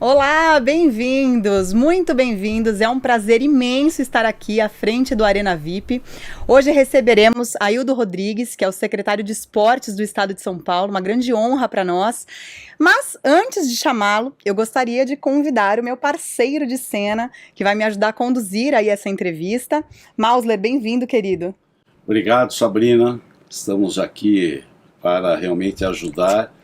Olá, bem-vindos, muito bem-vindos. É um prazer imenso estar aqui à frente do Arena VIP. Hoje receberemos Aildo Rodrigues, que é o secretário de Esportes do Estado de São Paulo, uma grande honra para nós. Mas antes de chamá-lo, eu gostaria de convidar o meu parceiro de cena, que vai me ajudar a conduzir aí essa entrevista. Mausler, bem-vindo, querido. Obrigado, Sabrina. Estamos aqui para realmente ajudar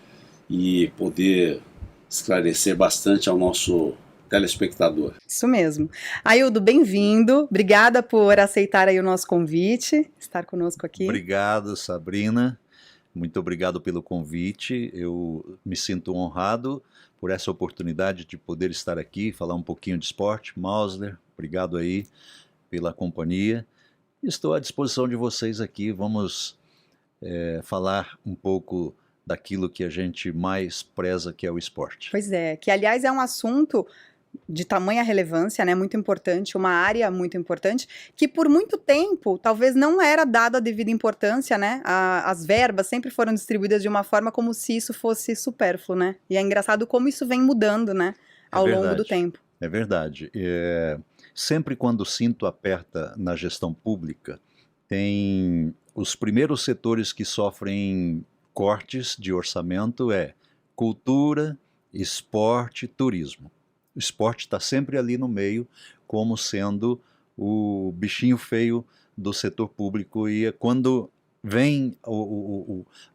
e poder esclarecer bastante ao nosso telespectador. Isso mesmo. Aildo, bem-vindo. Obrigada por aceitar aí o nosso convite, estar conosco aqui. Obrigado, Sabrina. Muito obrigado pelo convite. Eu me sinto honrado por essa oportunidade de poder estar aqui, falar um pouquinho de esporte. Mausler, obrigado aí pela companhia. Estou à disposição de vocês aqui. Vamos falar um pouco daquilo que a gente mais preza, que é o esporte. Pois é, que aliás é um assunto de tamanha relevância, né, muito importante, uma área muito importante, que por muito tempo talvez não era dada a devida importância, né, as verbas sempre foram distribuídas de uma forma como se isso fosse supérfluo, né, e é engraçado como isso vem mudando, né, ao longo do tempo. É verdade. Sempre quando o cinto aperta na gestão pública, tem os primeiros setores que sofrem cortes de orçamento cultura, esporte, turismo. O esporte está sempre ali no meio, como sendo o bichinho feio do setor público, e quando vem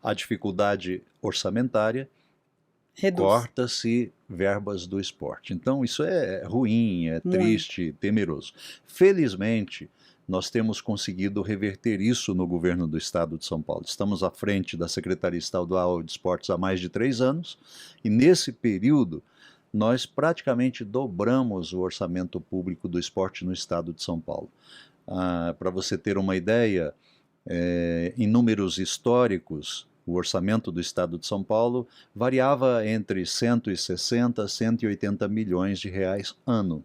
a dificuldade orçamentária, corta-se verbas do esporte. Então isso é ruim, é triste, temeroso. Felizmente, nós temos conseguido reverter isso no governo do Estado de São Paulo. Estamos à frente da Secretaria Estadual de Esportes há mais de 3 anos, e nesse período nós praticamente dobramos o orçamento público do esporte no Estado de São Paulo. Para você ter uma ideia, em números históricos, o orçamento do Estado de São Paulo variava entre 160 a 180 milhões de reais ano.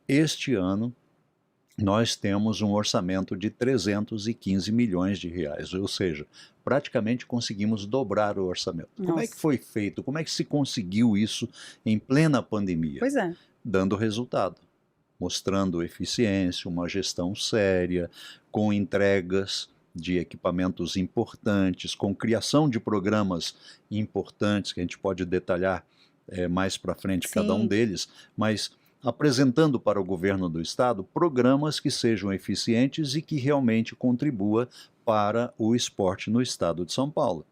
Este ano, nós temos um orçamento de 315 milhões de reais, ou seja, praticamente conseguimos dobrar o orçamento. Nossa. Como é que foi feito? Como é que se conseguiu isso em plena pandemia? Pois é. Dando resultado, mostrando eficiência, uma gestão séria, com entregas de equipamentos importantes, com criação de programas importantes, que a gente pode detalhar mais para frente. Sim. Cada um deles, mas apresentando para o governo do estado programas que sejam eficientes e que realmente contribua para o esporte no estado de São Paulo.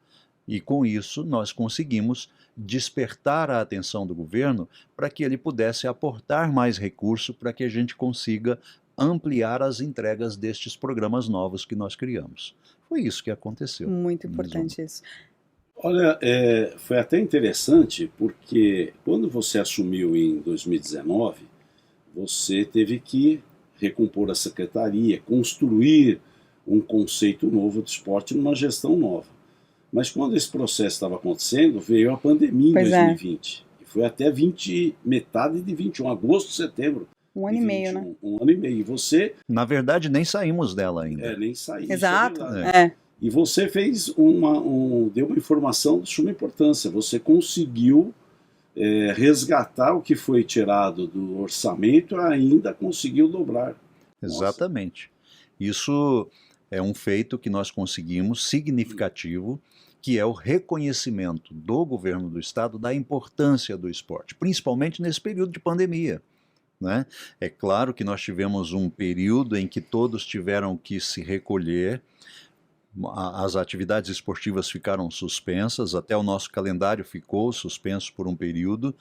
E com isso nós conseguimos despertar a atenção do governo para que ele pudesse aportar mais recurso para que a gente consiga ampliar as entregas destes programas novos que nós criamos. Foi isso que aconteceu. Muito importante isso. Olha, foi até interessante, porque quando você assumiu em 2019, você teve que recompor a secretaria, construir um conceito novo de esporte numa gestão nova. Mas quando esse processo estava acontecendo, veio a pandemia em 2020. E foi até metade de 21, agosto, setembro. Um ano e meio, né? Um ano e meio. E você... Na verdade, nem saímos dela ainda. Nem saímos. Exato. E você fez deu uma informação de suma importância. Você conseguiu resgatar o que foi tirado do orçamento, ainda conseguiu dobrar. Exatamente. Isso é um feito que nós conseguimos, significativo, que é o reconhecimento do governo do estado da importância do esporte, principalmente nesse período de pandemia. Né? É claro que nós tivemos um período em que todos tiveram que se recolher, as atividades esportivas ficaram suspensas, até o nosso calendário ficou suspenso por um período,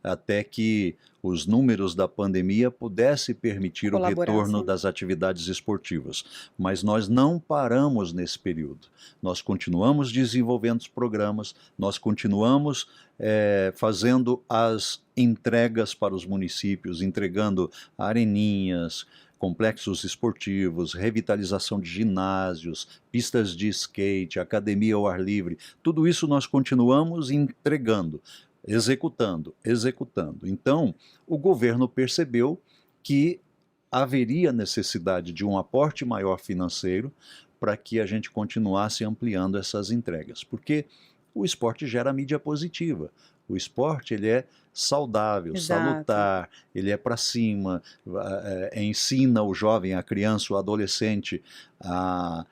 até que os números da pandemia pudessem permitir o retorno das atividades esportivas. Mas nós não paramos nesse período. Nós continuamos desenvolvendo os programas, nós continuamos fazendo as entregas para os municípios, entregando areninhas, complexos esportivos, revitalização de ginásios, pistas de skate, academia ao ar livre. Tudo isso nós continuamos entregando, executando. Então, o governo percebeu que haveria necessidade de um aporte maior financeiro para que a gente continuasse ampliando essas entregas, porque o esporte gera mídia positiva. O esporte, ele é saudável, Exato. salutar, ele é para cima, ensina o jovem, a criança, o adolescente a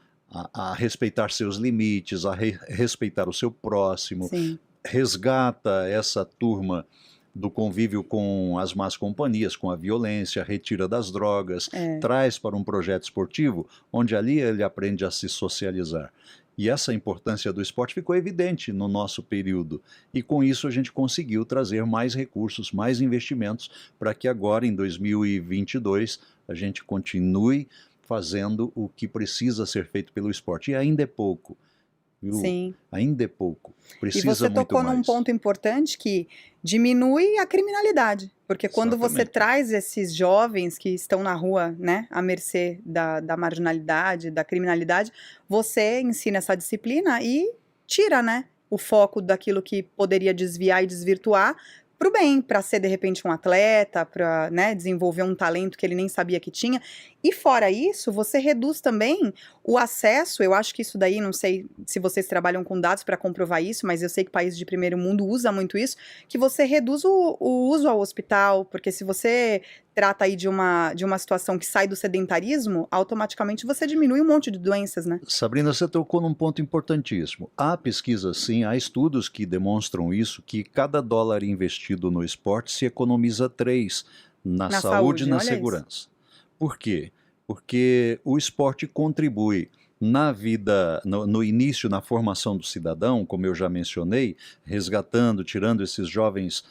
respeitar seus limites, a respeitar o seu próximo, Sim. resgata essa turma do convívio com as más companhias, com a violência, retira das drogas, traz para um projeto esportivo, onde ali ele aprende a se socializar. E essa importância do esporte ficou evidente no nosso período. E com isso a gente conseguiu trazer mais recursos, mais investimentos, para que agora, em 2022, a gente continue fazendo o que precisa ser feito pelo esporte. E ainda é pouco. Viu? Sim. Ainda é pouco. Precisa E você muito tocou mais. num ponto importante que diminui a criminalidade. Porque quando você Exatamente. traz esses jovens que estão na rua, né, à mercê da marginalidade, da criminalidade, você ensina essa disciplina e tira, né, o foco daquilo que poderia desviar e desvirtuar para o bem, para ser de repente um atleta, para, né, desenvolver um talento que ele nem sabia que tinha. E fora isso, você reduz também o acesso. Eu acho que isso daí, não sei se vocês trabalham com dados para comprovar isso, mas eu sei que países de primeiro mundo usa muito isso, que você reduz o uso ao hospital, porque se você trata aí de uma situação que sai do sedentarismo, automaticamente você diminui um monte de doenças, né? Sabrina, você tocou num ponto importantíssimo. Há pesquisas, sim, há estudos que demonstram isso, que cada dólar investido no esporte se economiza 3 na saúde e na olha isso. segurança. Por quê? Porque o esporte contribui na vida, no início, na formação do cidadão, como eu já mencionei, resgatando, tirando esses jovens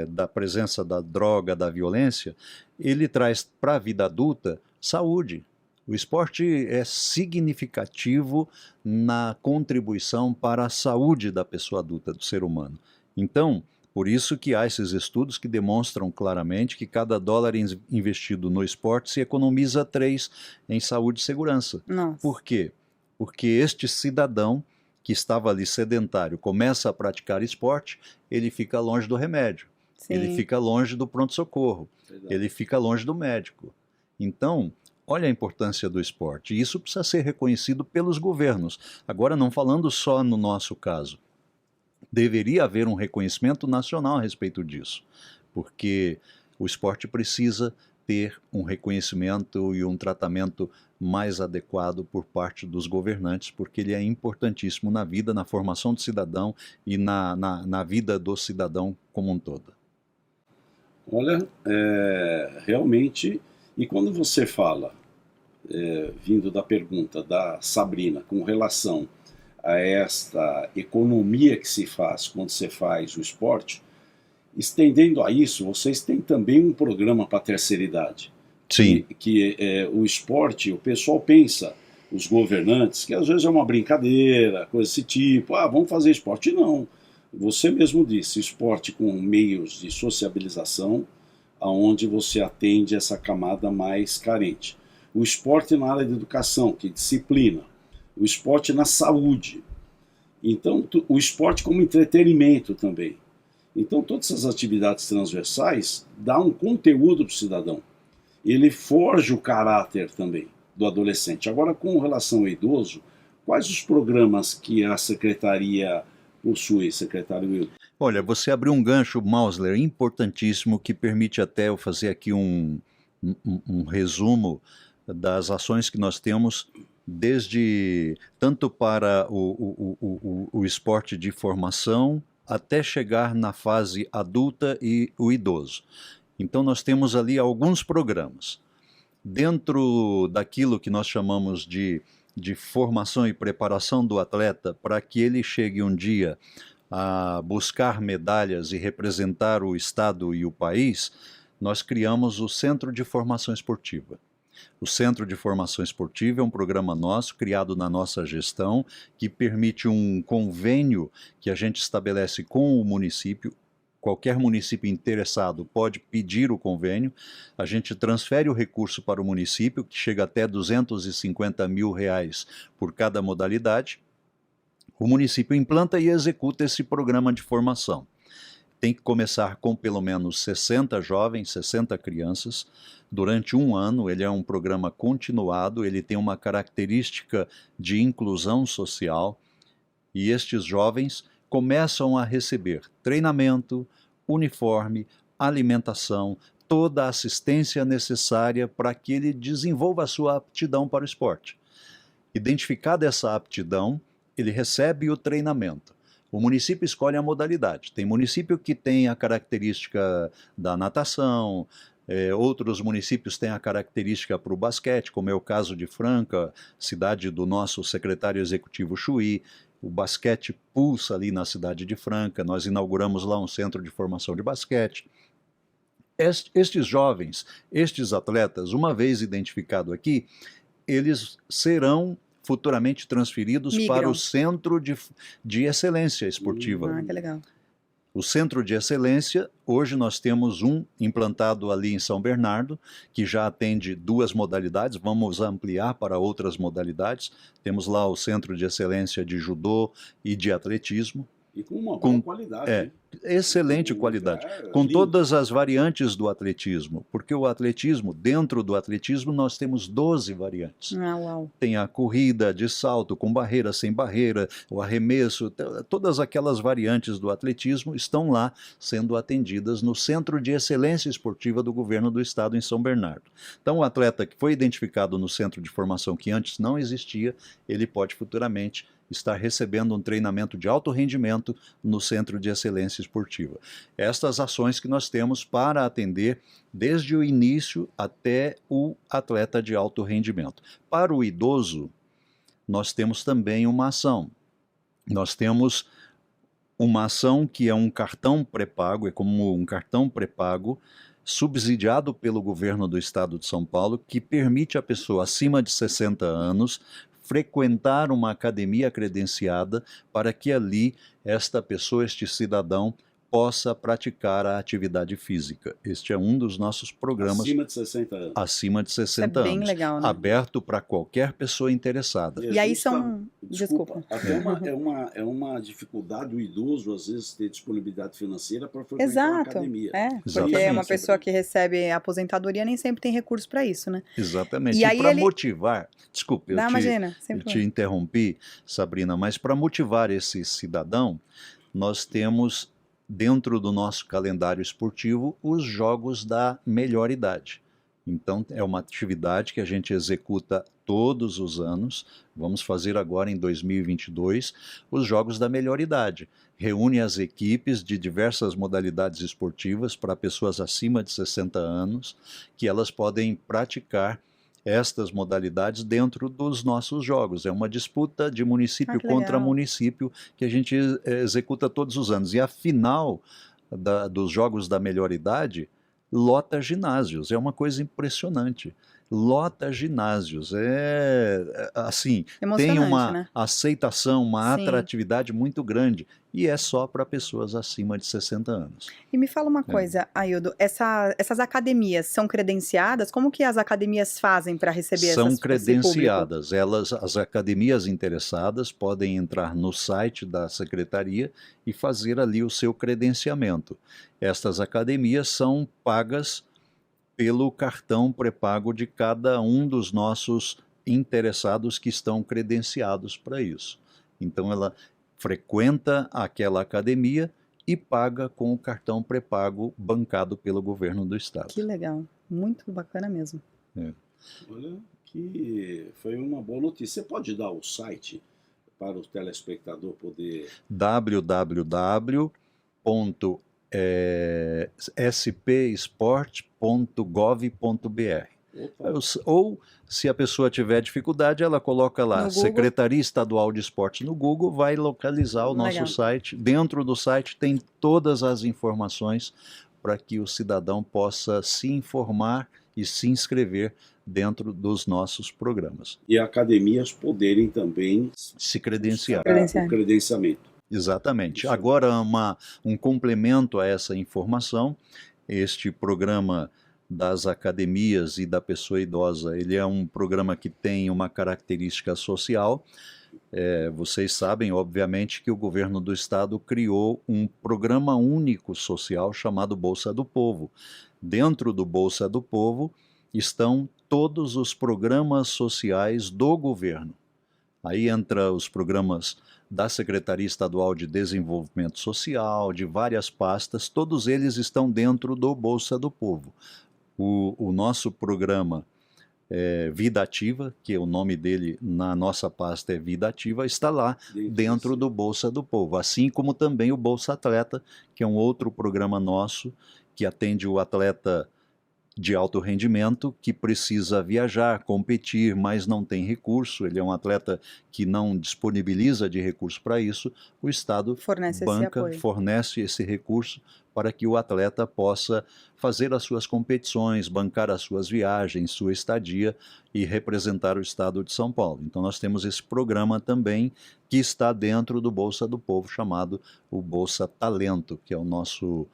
da presença da droga, da violência, ele traz para a vida adulta saúde. O esporte é significativo na contribuição para a saúde da pessoa adulta, do ser humano. Então, por isso que há esses estudos que demonstram claramente que cada dólar investido no esporte se economiza 3 em saúde e segurança. Nossa. Por quê? Porque este cidadão que estava ali sedentário começa a praticar esporte, ele fica longe do remédio, Sim. ele fica longe do pronto-socorro, ele fica longe do médico. Então, olha a importância do esporte. E isso precisa ser reconhecido pelos governos. Agora, não falando só no nosso caso. Deveria haver um reconhecimento nacional a respeito disso, porque o esporte precisa ter um reconhecimento e um tratamento mais adequado por parte dos governantes, porque ele é importantíssimo na vida, na formação do cidadão e na vida do cidadão como um todo. Olha, realmente, e quando você fala, vindo da pergunta da Sabrina, com relação a esta economia que se faz quando você faz o esporte, estendendo a isso, vocês têm também um programa para a terceira idade. Sim. Que o esporte, o pessoal pensa, os governantes, que às vezes é uma brincadeira, coisa desse tipo, vamos fazer esporte. Não, você mesmo disse, esporte com meios de sociabilização, aonde você atende essa camada mais carente. O esporte na área de educação, que disciplina. O esporte na saúde. Então, o esporte como entretenimento também. Então, todas essas atividades transversais dão um conteúdo para o cidadão. Ele forja o caráter também do adolescente. Agora, com relação ao idoso, quais os programas que a Secretaria possui, secretário Wilton? Olha, você abriu um gancho, Mausler, importantíssimo, que permite até eu fazer aqui um resumo das ações que nós temos desde tanto para o esporte de formação até chegar na fase adulta e o idoso. Então nós temos ali alguns programas. Dentro daquilo que nós chamamos de formação e preparação do atleta para que ele chegue um dia a buscar medalhas e representar o estado e o país, nós criamos o Centro de Formação Esportiva. O Centro de Formação Esportiva é um programa nosso, criado na nossa gestão, que permite um convênio que a gente estabelece com o município. Qualquer município interessado pode pedir o convênio, a gente transfere o recurso para o município, que chega até R$250 mil por cada modalidade. O município implanta e executa esse programa de formação. tem que começar com pelo menos 60 jovens, 60 crianças, durante um ano. Ele é um programa continuado, ele tem uma característica de inclusão social, e estes jovens começam a receber treinamento, uniforme, alimentação, toda a assistência necessária para que ele desenvolva a sua aptidão para o esporte. Identificada essa aptidão, ele recebe o treinamento. O município escolhe a modalidade. Tem município que tem a característica da natação, outros municípios têm a característica para o basquete, como é o caso de Franca, cidade do nosso secretário executivo Chuí. O basquete pulsa ali na cidade de Franca, nós inauguramos lá um centro de formação de basquete. Estes jovens, estes atletas, uma vez identificado aqui, eles serão futuramente transferidos para o Centro de Excelência Esportiva. Que legal. O Centro de Excelência, hoje nós temos um implantado ali em São Bernardo, que já atende 2 modalidades, vamos ampliar para outras modalidades. Temos lá o Centro de Excelência de Judô e de Atletismo. E com uma boa qualidade. Excelente qualidade, com todas as variantes do atletismo, porque o atletismo, dentro do atletismo, nós temos 12 variantes. Uau. Tem a corrida de salto, com barreira, sem barreira, o arremesso, todas aquelas variantes do atletismo estão lá sendo atendidas no Centro de Excelência Esportiva do Governo do Estado em São Bernardo. Então, o atleta que foi identificado no centro de formação que antes não existia, ele pode futuramente estar recebendo um treinamento de alto rendimento no Centro de Excelência Esportiva. Estas ações que nós temos para atender desde o início até o atleta de alto rendimento. Para o idoso, nós temos também uma ação. Nós temos uma ação que é um cartão pré-pago, é como um cartão pré-pago subsidiado pelo governo do Estado de São Paulo, que permite à pessoa acima de 60 anos frequentar uma academia credenciada para que ali esta pessoa, este cidadão, possa praticar a atividade física. Este é um dos nossos programas. Acima de 60 anos. Acima de 60 Isso é bem anos. legal, né? Aberto para qualquer pessoa interessada. E aí são... Desculpa. Até é uma dificuldade o idoso, às vezes, ter disponibilidade financeira para frequentar uma Exato. academia. Porque Exatamente. uma pessoa que recebe aposentadoria nem sempre tem recurso para isso, né? Exatamente. E E aí para ele- motivar, desculpe, Não, imagina. eu Sempre te interrompi, Sabrina, mas para motivar esse cidadão, nós temos dentro do nosso calendário esportivo os Jogos da Melhor Idade. Então é uma atividade que a gente executa todos os anos. Vamos fazer agora em 2022 os Jogos da Melhor Idade. Reúne as equipes de diversas modalidades esportivas para pessoas acima de 60 anos, que elas podem praticar estas modalidades dentro dos nossos jogos. É uma disputa de município que contra legal. município que a gente executa todos os anos. E a final dos Jogos da Melhor Idade lota ginásios. É uma coisa impressionante. Lota ginásios. Assim, tem emocionante, uma né? aceitação, uma Sim. atratividade muito grande. E é só para pessoas acima de 60 anos. E me fala uma coisa, Aildo, essas academias são credenciadas? Como que as academias fazem para receber São esse público? credenciadas. As academias interessadas podem entrar no site da secretaria e fazer ali o seu credenciamento. Estas academias são pagas pelo cartão pré-pago de cada um dos nossos interessados que estão credenciados para isso. Então ela frequenta aquela academia e paga com o cartão pré-pago bancado pelo governo do estado. Que legal, muito bacana mesmo. Olha, que foi uma boa notícia. Você pode dar o site para o telespectador poder... www.spesport.gov.br. Opa, Ou, se a pessoa tiver dificuldade, ela coloca lá No Google. Secretaria Estadual de Esportes no Google, vai localizar o nosso Legal. site. Dentro do site tem todas as informações para que o cidadão possa se informar e se inscrever dentro dos nossos programas. e academias poderem também Se credenciar. buscar o credenciamento. Exatamente. Isso. Agora, um complemento a essa informação, este programa das academias e da pessoa idosa, ele é um programa que tem uma característica social. Vocês sabem, obviamente, que o governo do estado criou um programa único social chamado Bolsa do Povo. Dentro do Bolsa do Povo estão todos os programas sociais do governo. Aí entra os programas da Secretaria Estadual de Desenvolvimento Social, de várias pastas, todos eles estão dentro do Bolsa do Povo. O nosso programa Vida Ativa, que o nome dele na nossa pasta é Vida Ativa, está lá dentro do Bolsa do Povo, assim como também o Bolsa Atleta, que é um outro programa nosso que atende o atleta de alto rendimento que precisa viajar, competir, mas não tem recurso, ele é um atleta que não disponibiliza de recurso para isso, o Estado fornece esse recurso para que o atleta possa fazer as suas competições, bancar as suas viagens, sua estadia e representar o Estado de São Paulo. Então nós temos esse programa também que está dentro do Bolsa do Povo, chamado o Bolsa Talento, que é o nosso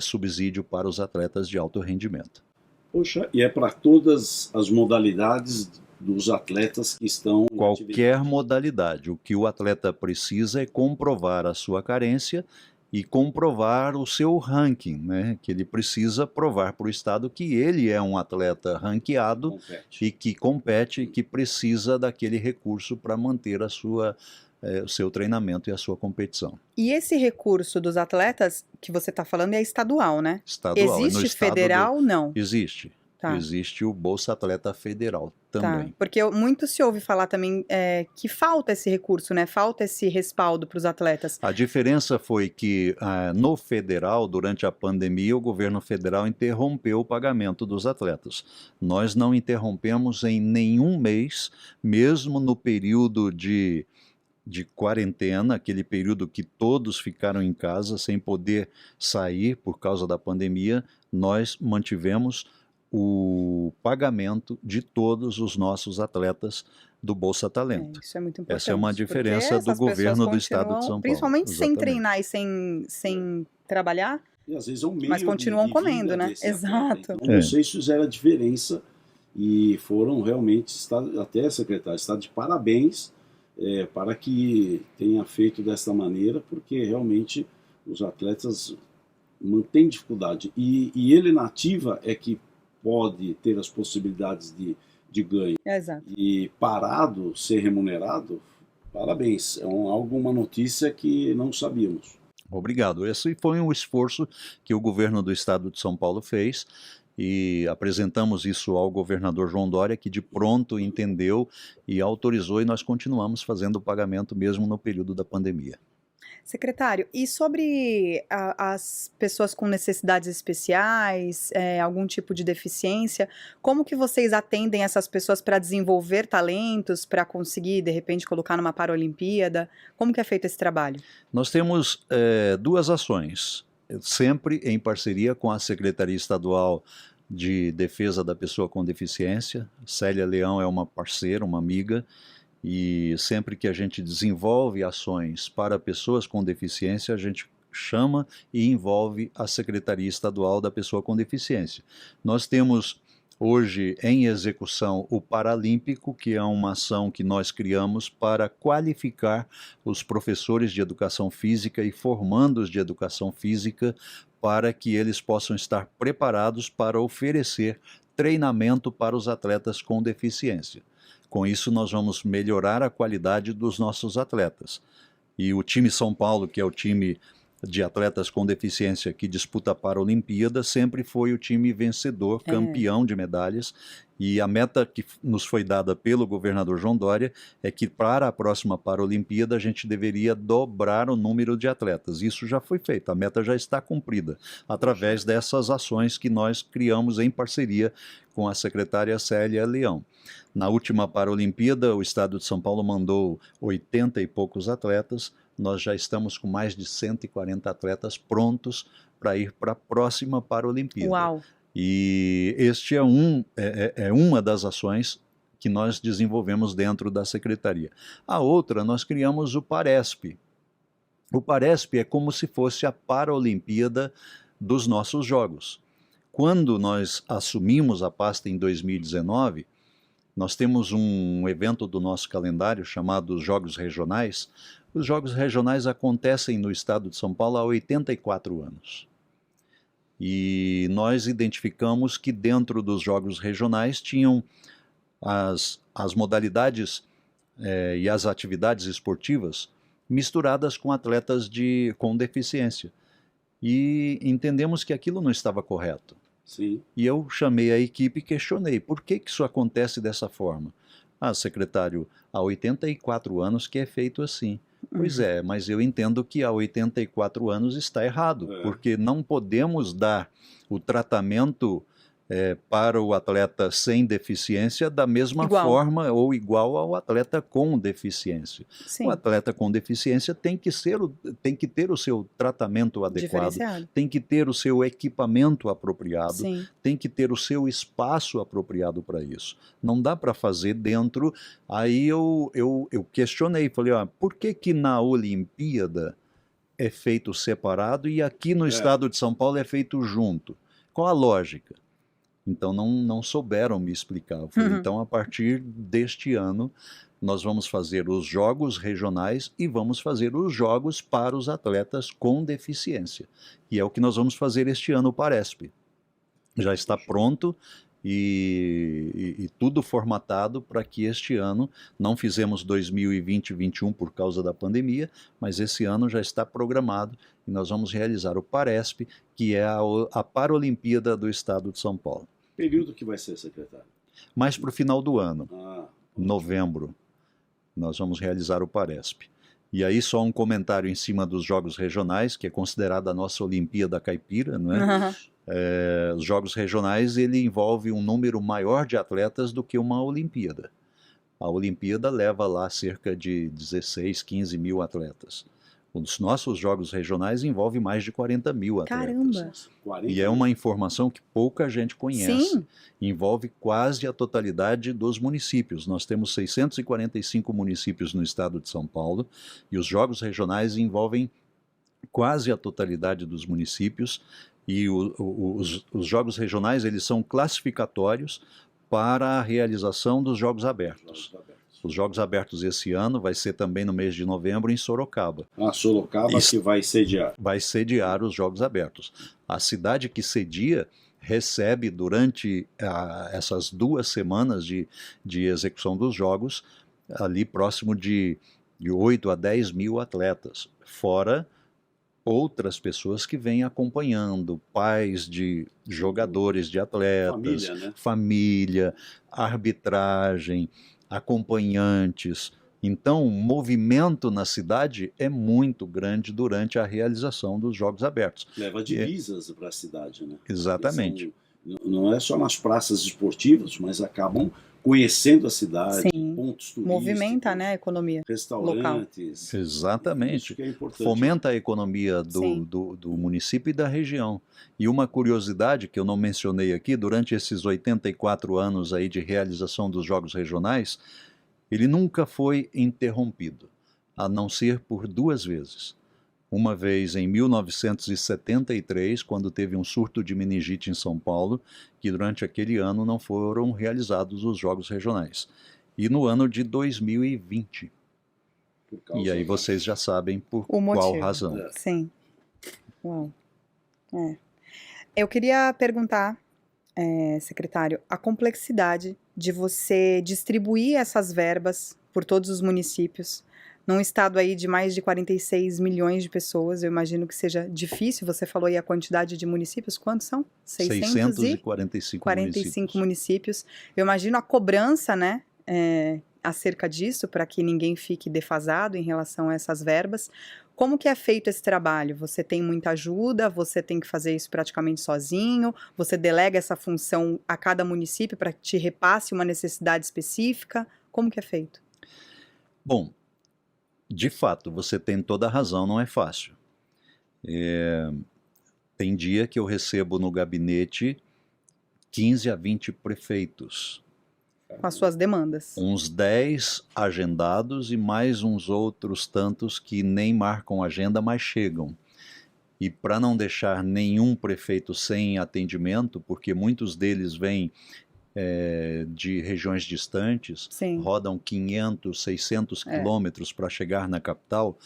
subsídio para os atletas de alto rendimento. Poxa, e é para todas as modalidades dos atletas que estão... Qualquer modalidade. O que o atleta precisa é comprovar a sua carência e comprovar o seu ranking, né? Que ele precisa provar para o Estado que ele é um atleta ranqueado e que compete e que precisa daquele recurso para manter a sua... o seu treinamento e a sua competição. E esse recurso dos atletas que você está falando é estadual, né? Estadual. Existe federal? Não. Existe. Tá. Existe o Bolsa Atleta Federal também. Tá. Porque muito se ouve falar também que falta esse recurso, né? Falta esse respaldo para os atletas. A diferença foi que no federal, durante a pandemia, o governo federal interrompeu o pagamento dos atletas. Nós não interrompemos em nenhum mês, mesmo no período de quarentena, aquele período que todos ficaram em casa sem poder sair por causa da pandemia, nós mantivemos o pagamento de todos os nossos atletas do Bolsa Talento. Isso é muito importante. Essa é uma diferença do governo do estado de São Paulo. Principalmente sem treinar e sem trabalhar, e às vezes é um meio mas continuam comendo, né? Exato. Então, vocês fizeram a diferença e foram realmente, até secretário, está de parabéns para que tenha feito dessa maneira, porque realmente os atletas mantêm dificuldade. E ele na ativa é que pode ter as possibilidades de ganho. Exato. E parado, ser remunerado, parabéns. É uma notícia que não sabíamos. Obrigado. Esse foi um esforço que o governo do estado de São Paulo fez, e apresentamos isso ao governador João Dória, que de pronto entendeu e autorizou, e nós continuamos fazendo o pagamento mesmo no período da pandemia. Secretário, e sobre as pessoas com necessidades especiais, algum tipo de deficiência, como que vocês atendem essas pessoas para desenvolver talentos, para conseguir, de repente, colocar numa Paralimpíada? Como que é feito esse trabalho? Nós temos duas ações, sempre em parceria com a Secretaria Estadual de Defesa da Pessoa com Deficiência. Célia Leão é uma parceira, uma amiga, e sempre que a gente desenvolve ações para pessoas com deficiência, a gente chama e envolve a Secretaria Estadual da Pessoa com Deficiência. Nós temos hoje em execução o Paralímpico, que é uma ação que nós criamos para qualificar os professores de educação física e formandos de educação física para que eles possam estar preparados para oferecer treinamento para os atletas com deficiência. Com isso, nós vamos melhorar a qualidade dos nossos atletas. E o time São Paulo, que é o time de atletas com deficiência que disputa a Paralimpíada, sempre foi o time vencedor, campeão de medalhas. E a meta que nos foi dada pelo governador João Dória é que para a próxima Paralimpíada a gente deveria dobrar o número de atletas. Isso já foi feito, a meta já está cumprida, através dessas ações que nós criamos em parceria com a secretária Célia Leão. Na última Paralimpíada, o estado de São Paulo mandou 80 e poucos atletas, nós já estamos com mais de 140 atletas prontos para ir para a próxima Paralimpíada. Uau! E este é uma das ações que nós desenvolvemos dentro da Secretaria. A outra, nós criamos o Paresp. O Paresp é como se fosse a Paralimpíada dos nossos Jogos. Quando nós assumimos a pasta em 2019, Nós temos um evento do nosso calendário chamado Jogos Regionais. Os Jogos Regionais acontecem no estado de São Paulo há 84 anos. E nós identificamos que dentro dos Jogos Regionais tinham as modalidades e as atividades esportivas misturadas com atletas com deficiência. E entendemos que aquilo não estava correto. Sim. E eu chamei a equipe e questionei, por que isso acontece dessa forma? Ah, secretário, há 84 anos que é feito assim. Pois é, mas eu entendo que há 84 anos está errado, porque não podemos dar o tratamento para o atleta sem deficiência da mesma forma ou igual ao atleta com deficiência. Sim. O atleta com deficiência tem que ter o seu tratamento adequado, tem que ter o seu equipamento apropriado, Sim. tem que ter o seu espaço apropriado para isso. Não dá para fazer dentro. Aí eu questionei, falei, por que na Olimpíada é feito separado e aqui no estado de São Paulo é feito junto? Qual a lógica? Então não souberam me explicar. Eu falei, então a partir deste ano nós vamos fazer os jogos regionais e vamos fazer os jogos para os atletas com deficiência. E é o que nós vamos fazer este ano, o Paresp. Já está pronto e tudo formatado para que este ano, não fizemos 2020 e 2021 por causa da pandemia, mas esse ano já está programado e nós vamos realizar o Paresp, que é a Paralimpíada do Estado de São Paulo. Período que vai ser, secretário? Mais para o final do ano, novembro, nós vamos realizar o Paresp. E aí só um comentário em cima dos Jogos Regionais, que é considerada a nossa Olimpíada Caipira, não é? Os Jogos Regionais, ele envolve um número maior de atletas do que uma Olimpíada. A Olimpíada leva lá cerca de 16, 15 mil atletas. Os nossos Jogos Regionais envolvem mais de 40 mil atletas. Caramba! E é uma informação que pouca gente conhece. Sim. Envolve quase a totalidade dos municípios. Nós temos 645 municípios no estado de São Paulo e os Jogos Regionais envolvem quase a totalidade dos municípios. E os Jogos Regionais, eles são classificatórios para a realização dos Jogos Abertos. Os Jogos Abertos esse ano vai ser também no mês de novembro em Sorocaba. Sorocaba que vai sediar. Vai sediar os Jogos Abertos. A cidade que cedia recebe durante essas 2 semanas de execução dos Jogos, ali próximo de 8 a 10 mil atletas, fora outras pessoas que vêm acompanhando, pais de jogadores, de atletas, família, arbitragem, acompanhantes. Então, o movimento na cidade é muito grande durante a realização dos Jogos Abertos. Leva divisas para a cidade, né? Exatamente. Não é só nas praças esportivas, mas acabam conhecendo a cidade, pontos turísticos. Movimenta, né, a economia restaurantes. Local. Exatamente. Isso que é importante. Fomenta a economia do município e da região. E uma curiosidade que eu não mencionei aqui, durante esses 84 anos aí de realização dos Jogos Regionais, ele nunca foi interrompido, a não ser por 2 vezes. Uma vez em 1973, quando teve um surto de meningite em São Paulo, que durante aquele ano não foram realizados os Jogos Regionais. E no ano de 2020. E aí vocês já sabem por qual razão. Sim. Uau. Eu queria perguntar, secretário, a complexidade de você distribuir essas verbas por todos os municípios, num estado aí de mais de 46 milhões de pessoas. Eu imagino que seja difícil. Você falou aí a quantidade de municípios. Quantos são? 645 municípios. Eu imagino a cobrança, né, acerca disso, para que ninguém fique defasado em relação a essas verbas. Como que é feito esse trabalho? Você tem muita ajuda? Você tem que fazer isso praticamente sozinho? Você delega essa função a cada município para que te repasse uma necessidade específica? Como que é feito? Bom, de fato, você tem toda a razão, não é fácil. Tem dia que eu recebo no gabinete 15 a 20 prefeitos. Com as suas demandas. Uns 10 agendados e mais uns outros tantos que nem marcam agenda, mas chegam. E para não deixar nenhum prefeito sem atendimento, porque muitos deles vêm de regiões distantes, Sim. rodam 500, 600 quilômetros para chegar na capital.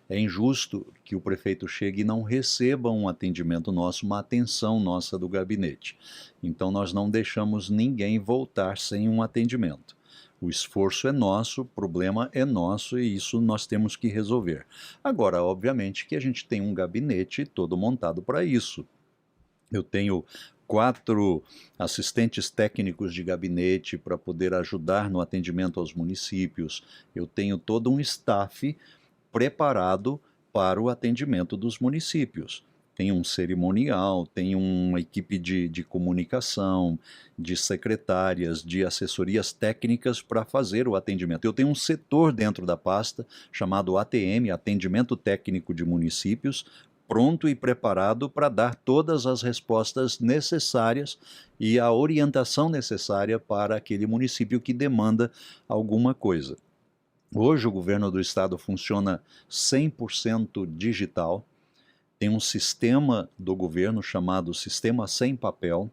É injusto que o prefeito chegue e não receba um atendimento nosso, uma atenção nossa do gabinete. Então nós não deixamos ninguém voltar sem um atendimento. O esforço é nosso, o problema é nosso e isso nós temos que resolver. Agora, obviamente que a gente tem um gabinete todo montado para isso. Eu tenho 4 assistentes técnicos de gabinete para poder ajudar no atendimento aos municípios. Eu tenho todo um staff preparado para o atendimento dos municípios. Tem um cerimonial, tem uma equipe de comunicação, de secretárias, de assessorias técnicas para fazer o atendimento. Eu tenho um setor dentro da pasta chamado ATM, Atendimento Técnico de Municípios, pronto e preparado para dar todas as respostas necessárias e a orientação necessária para aquele município que demanda alguma coisa. Hoje o governo do estado funciona 100% digital, tem um sistema do governo chamado Sistema Sem Papel,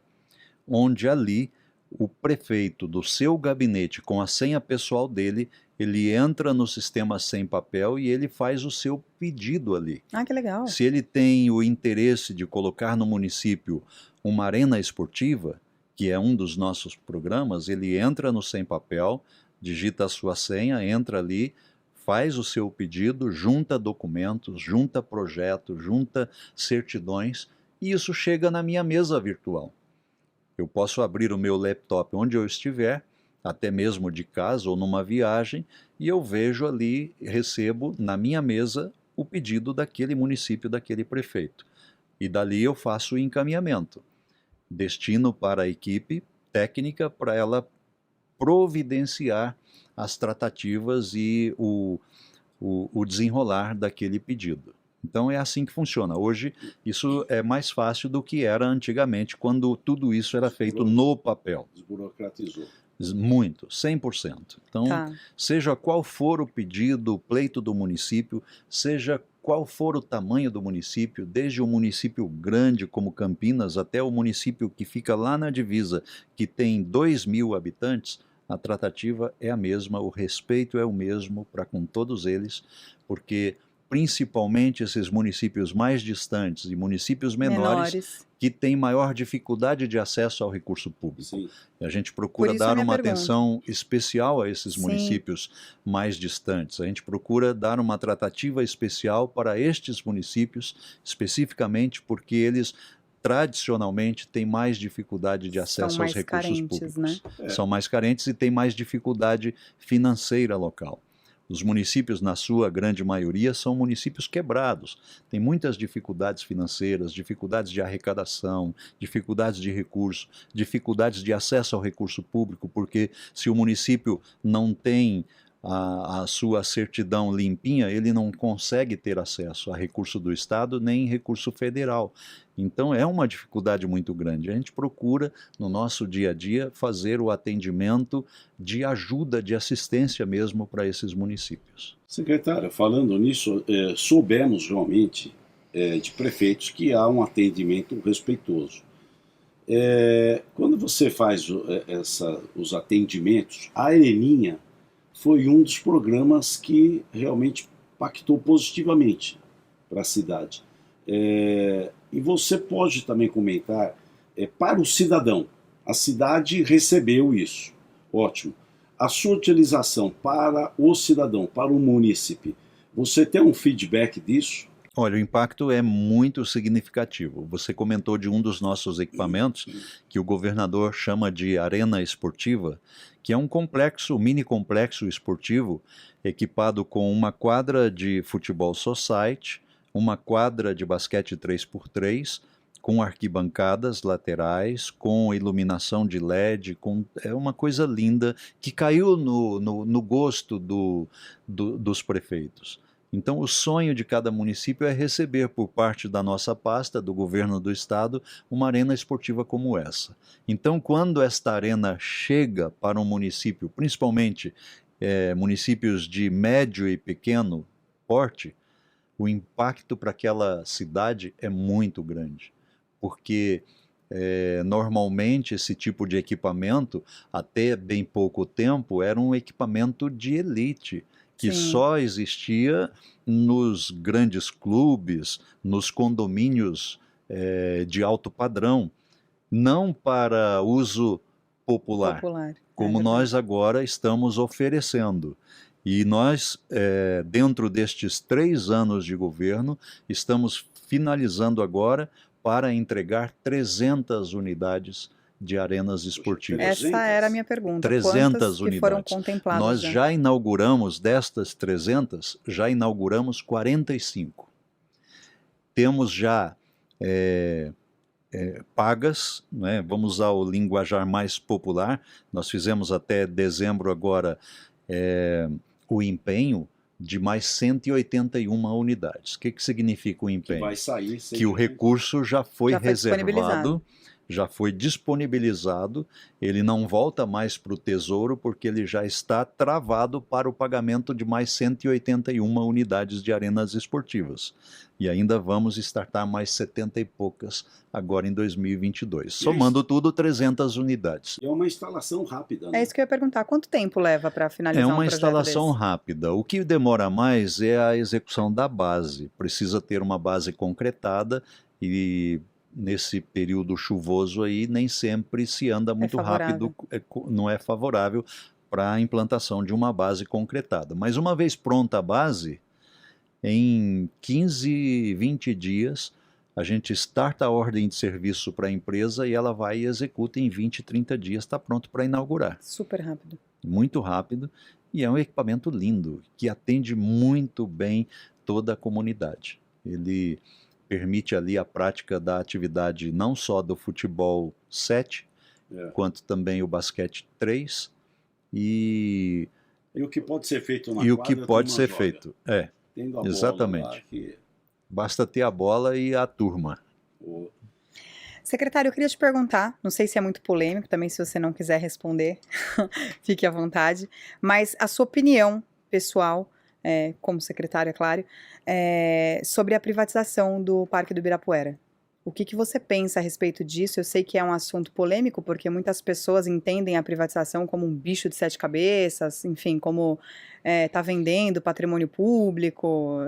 onde ali o prefeito do seu gabinete, com a senha pessoal dele, ele entra no Sistema Sem Papel e ele faz o seu pedido ali. Ah, que legal. Se ele tem o interesse de colocar no município uma arena esportiva, que é um dos nossos programas, ele entra no Sem Papel, digita a sua senha, entra ali, faz o seu pedido, junta documentos, junta projetos, junta certidões, e isso chega na minha mesa virtual. Eu posso abrir o meu laptop onde eu estiver, até mesmo de casa ou numa viagem, e eu vejo ali, recebo na minha mesa o pedido daquele município, daquele prefeito. E dali eu faço o encaminhamento. Destino para a equipe técnica para ela providenciar as tratativas e o desenrolar daquele pedido. Então é assim que funciona. Hoje isso é mais fácil do que era antigamente, quando tudo isso era feito no papel. Desburocratizou. Muito, 100%. Então, seja qual for o pedido, o pleito do município, seja qual for o tamanho do município, desde um município grande como Campinas até o município que fica lá na divisa, que tem 2.000 habitantes, a tratativa é a mesma, o respeito é o mesmo para com todos eles, porque principalmente esses municípios mais distantes e municípios menores que têm maior dificuldade de acesso ao recurso público. Sim. E a gente procura dar uma atenção especial a esses municípios mais distantes. A gente procura dar uma tratativa especial para estes municípios, especificamente porque eles tradicionalmente têm mais dificuldade de acesso aos recursos públicos. Né? São mais carentes e têm mais dificuldade financeira local. Os municípios, na sua grande maioria, são municípios quebrados. Tem muitas dificuldades financeiras, dificuldades de arrecadação, dificuldades de recurso, dificuldades de acesso ao recurso público, porque se o município não tem a sua certidão limpinha, ele não consegue ter acesso a recurso do Estado nem recurso federal. Então é uma dificuldade muito grande. A gente procura, no nosso dia a dia, fazer o atendimento de ajuda, de assistência mesmo para esses municípios. Secretário, falando nisso, soubemos realmente de prefeitos que há um atendimento respeitoso. Quando você faz os atendimentos, a Areninha foi um dos programas que realmente impactou positivamente para a cidade. E você pode também comentar, para o cidadão, a cidade recebeu isso, ótimo. A sua utilização para o cidadão, para o munícipe, você tem um feedback disso? Olha, o impacto é muito significativo. Você comentou de um dos nossos equipamentos, que o governador chama de arena esportiva, que é um complexo, mini complexo esportivo, equipado com uma quadra de futebol society, uma quadra de basquete 3x3, com arquibancadas laterais, com iluminação de LED, é uma coisa linda, que caiu no gosto dos prefeitos. Então, o sonho de cada município é receber por parte da nossa pasta, do governo do estado, uma arena esportiva como essa. Então, quando esta arena chega para um município, principalmente municípios de médio e pequeno porte, o impacto para aquela cidade é muito grande, porque Normalmente esse tipo de equipamento, até bem pouco tempo, era um equipamento de elite, que Sim. só existia nos grandes clubes, nos condomínios de alto padrão, não para uso popular, Popular. como nós agora estamos oferecendo. E nós, dentro destes 3 anos de governo, estamos finalizando agora para entregar 300 unidades de arenas esportivas. Essa era a minha pergunta. 300 Quantas que unidades. foram contempladas? Nós já inauguramos, destas 300, já inauguramos 45. Temos já pagas, né? Vamos usar o linguajar mais popular. Nós fizemos até dezembro agora o empenho de mais 181 unidades. O que significa o empenho? Que vai sair que o recurso já foi reservado, já foi disponibilizado, ele não volta mais para o Tesouro porque ele já está travado para o pagamento de mais 181 unidades de arenas esportivas. E ainda vamos startar mais 70 e poucas agora em 2022. Somando tudo, 300 unidades. É uma instalação rápida, né? É isso que eu ia perguntar. Quanto tempo leva para finalizar um projeto desse? É uma instalação rápida. O que demora mais é a execução da base. Precisa ter uma base concretada e nesse período chuvoso aí nem sempre se anda muito rápido, não é favorável para a implantação de uma base concretada. Mas uma vez pronta a base, em 15, 20 dias, a gente starta a ordem de serviço para a empresa e ela vai e executa em 20, 30 dias, está pronto para inaugurar. Super rápido. Muito rápido, e é um equipamento lindo, que atende muito bem toda a comunidade. Ele permite ali a prática da atividade não só do futebol 7, quanto também o basquete 3, e o que pode ser feito na quadra, o que pode ser feito, tendo a exatamente. Bola lá, que... Basta ter a bola e a turma. Secretário, eu queria te perguntar, não sei se é muito polêmico, também se você não quiser responder, fique à vontade, mas a sua opinião pessoal, como secretário, é claro, sobre a privatização do Parque do Ibirapuera. O que você pensa a respeito disso? Eu sei que é um assunto polêmico, porque muitas pessoas entendem a privatização como um bicho de 7 cabeças, enfim, como tá vendendo patrimônio público,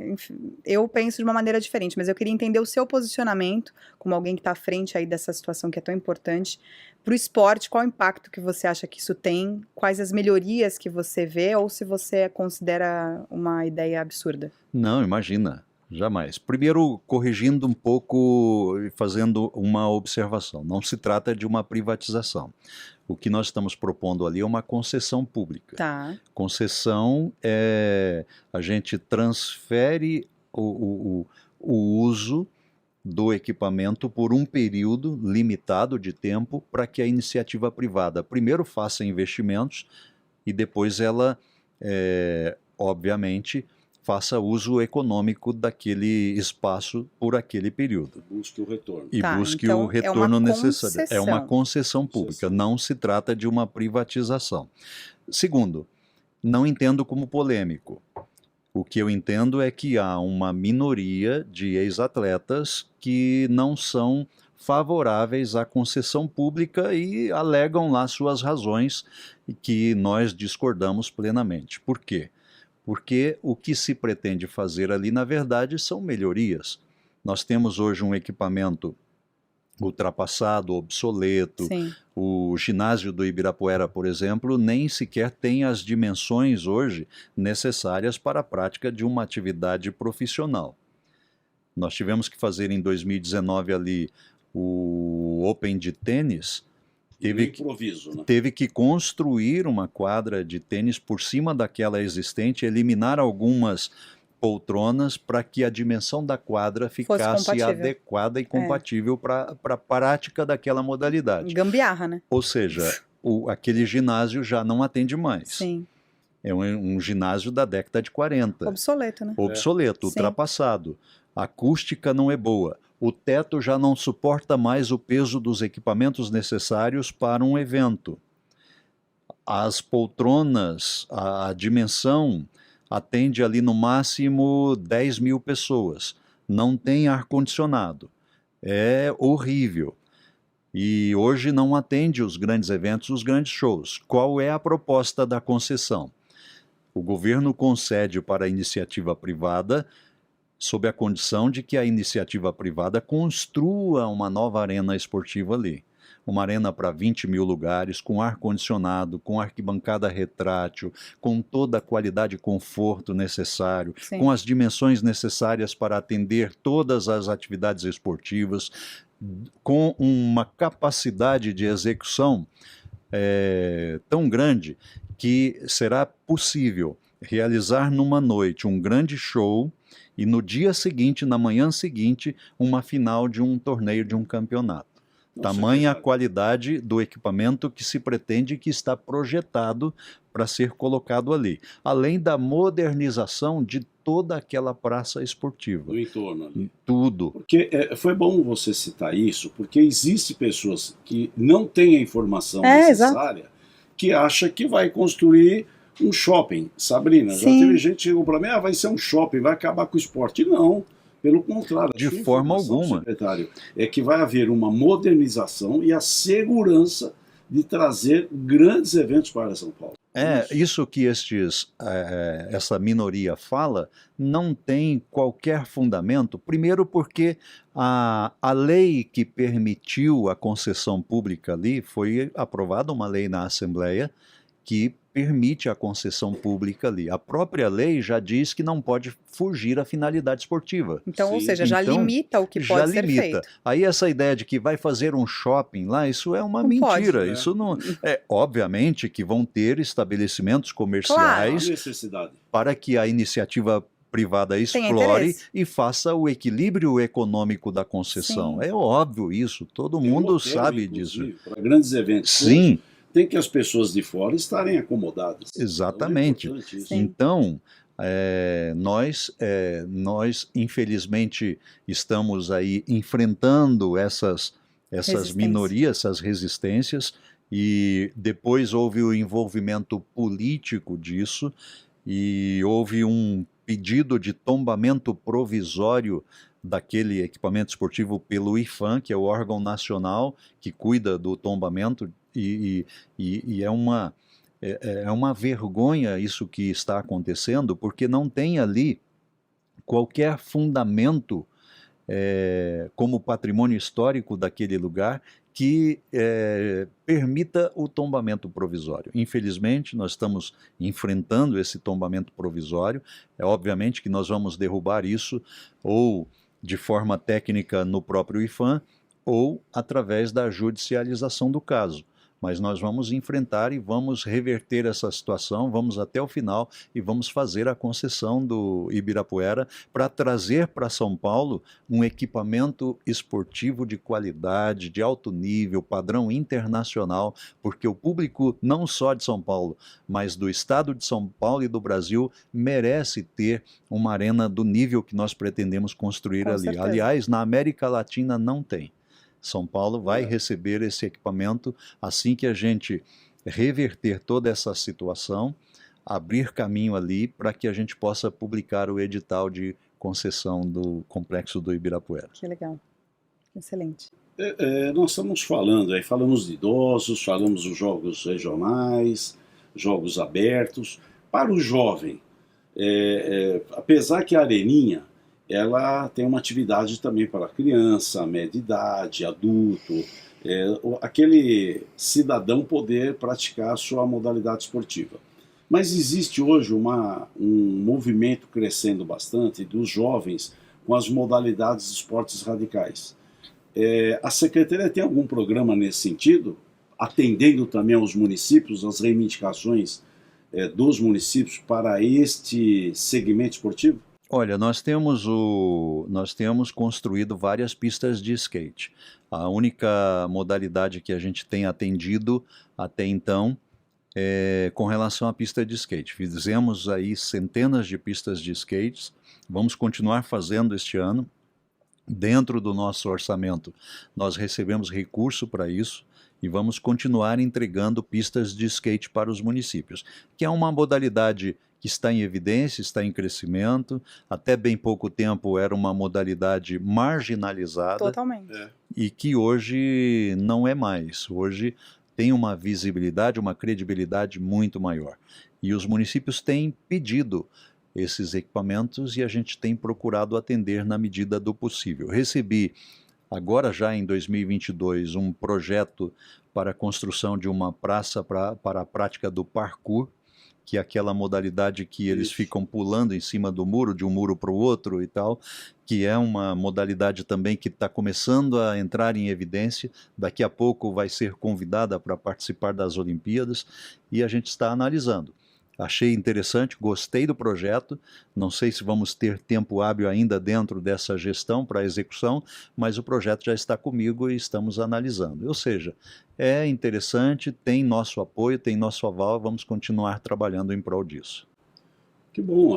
enfim, eu penso de uma maneira diferente, mas eu queria entender o seu posicionamento, como alguém que está à frente aí dessa situação que é tão importante, para o esporte, qual o impacto que você acha que isso tem, quais as melhorias que você vê, ou se você considera uma ideia absurda? Não, imagina. Jamais. Primeiro, corrigindo um pouco e fazendo uma observação. Não se trata de uma privatização. O que nós estamos propondo ali é uma concessão pública. Tá. Concessão a gente transfere o uso do equipamento por um período limitado de tempo para que a iniciativa privada primeiro faça investimentos e depois ela, obviamente, faça uso econômico daquele espaço por aquele período. Busque o retorno. E busque o retorno necessário. É uma concessão pública, não se trata de uma privatização. Segundo, não entendo como polêmico. O que eu entendo é que há uma minoria de ex-atletas que não são favoráveis à concessão pública e alegam lá suas razões que nós discordamos plenamente. Por quê? Porque o que se pretende fazer ali, na verdade, são melhorias. Nós temos hoje um equipamento ultrapassado, obsoleto. Sim. O ginásio do Ibirapuera, por exemplo, nem sequer tem as dimensões hoje necessárias para a prática de uma atividade profissional. Nós tivemos que fazer em 2019 ali o Open de tênis. Teve que construir uma quadra de tênis por cima daquela existente, eliminar algumas poltronas para que a dimensão da quadra ficasse adequada e compatível para a prática daquela modalidade. Gambiarra, né? Ou seja, aquele ginásio já não atende mais. Sim. É um ginásio da década de 40. Obsoleto, né? Obsoleto, ultrapassado. A acústica não é boa. O teto já não suporta mais o peso dos equipamentos necessários para um evento. As poltronas, a dimensão atende ali no máximo 10 mil pessoas. Não tem ar-condicionado. É horrível. e hoje não atende os grandes eventos, os grandes shows. Qual é a proposta da concessão? O governo concede para a iniciativa privada, sob a condição de que a iniciativa privada construa uma nova arena esportiva ali. Uma arena para 20 mil lugares, com ar-condicionado, com arquibancada retrátil, com toda a qualidade e conforto necessário, Sim. com as dimensões necessárias para atender todas as atividades esportivas, com uma capacidade de execução tão grande que será possível realizar numa noite um grande show e no dia seguinte, na manhã seguinte, uma final de um torneio, de um campeonato. Tamanha a qualidade do equipamento que se pretende, que está projetado para ser colocado ali. Além da modernização de toda aquela praça esportiva. Do entorno ali. Tudo. Porque foi bom você citar isso, porque existem pessoas que não têm a informação necessária, que acham que vai construir um shopping. Sabrina, já teve gente que chegou para mim, vai ser um shopping, vai acabar com o esporte. Não. Pelo contrário, de forma alguma, secretário, é que vai haver uma modernização e a segurança de trazer grandes eventos para São Paulo. Isso que essa minoria fala não tem qualquer fundamento. Primeiro porque a lei que permitiu a concessão pública ali, foi aprovada uma lei na Assembleia que permite a concessão pública ali. A própria lei já diz que não pode fugir à finalidade esportiva. Então, ou seja, já limita o que pode ser feito. Aí essa ideia de que vai fazer um shopping lá, isso é uma mentira. Pode, isso não obviamente que vão ter estabelecimentos comerciais para que a iniciativa privada explore e faça o equilíbrio econômico da concessão. Sim. É óbvio isso, todo mundo sabe disso. Para grandes eventos. Sim. Tem que as pessoas de fora estarem acomodadas. Exatamente. Então, nós infelizmente estamos aí enfrentando essas minorias, essas resistências, e depois houve o envolvimento político disso, e houve um pedido de tombamento provisório daquele equipamento esportivo pelo IPHAN, que é o órgão nacional que cuida do tombamento, e é uma vergonha isso que está acontecendo, porque não tem ali qualquer fundamento como patrimônio histórico daquele lugar que permita o tombamento provisório. Infelizmente, nós estamos enfrentando esse tombamento provisório. Obviamente que nós vamos derrubar isso ou de forma técnica no próprio IPHAN ou através da judicialização do caso. Mas nós vamos enfrentar e vamos reverter essa situação, vamos até o final e vamos fazer a concessão do Ibirapuera para trazer para São Paulo um equipamento esportivo de qualidade, de alto nível, padrão internacional, porque o público não só de São Paulo, mas do estado de São Paulo e do Brasil merece ter uma arena do nível que nós pretendemos construir ali. Certeza. Aliás, na América Latina não tem. São Paulo vai receber esse equipamento assim que a gente reverter toda essa situação, abrir caminho ali para que a gente possa publicar o edital de concessão do complexo do Ibirapuera. Que legal, excelente. Nós estamos falando, falamos de idosos, falamos dos jogos regionais, jogos abertos. Para o jovem, apesar que a areninha ela tem uma atividade também para criança, média idade, adulto, aquele cidadão poder praticar a sua modalidade esportiva. Mas existe hoje um movimento crescendo bastante dos jovens com as modalidades de esportes radicais. A Secretaria tem algum programa nesse sentido, atendendo também aos municípios, as reivindicações dos municípios para este segmento esportivo? Olha, nós temos construído várias pistas de skate. A única modalidade que a gente tem atendido até então é com relação à pista de skate. Fizemos aí centenas de pistas de skates, vamos continuar fazendo este ano. Dentro do nosso orçamento, nós recebemos recurso para isso e vamos continuar entregando pistas de skate para os municípios, que é uma modalidade que está em evidência, está em crescimento. Até bem pouco tempo era uma modalidade marginalizada Totalmente. e que hoje não é mais. Hoje tem uma visibilidade, uma credibilidade muito maior. E os municípios têm pedido esses equipamentos e a gente tem procurado atender na medida do possível. Recebi, agora já em 2022, um projeto para a construção de uma praça para a prática do parkour, que é aquela modalidade que eles ficam pulando em cima do muro, de um muro para o outro e tal, que é uma modalidade também que está começando a entrar em evidência. Daqui a pouco vai ser convidada para participar das Olimpíadas e a gente está analisando. Achei interessante, gostei do projeto, não sei se vamos ter tempo hábil ainda dentro dessa gestão para execução, mas o projeto já está comigo e estamos analisando. Ou seja, é interessante, tem nosso apoio, tem nosso aval, vamos continuar trabalhando em prol disso. Que bom,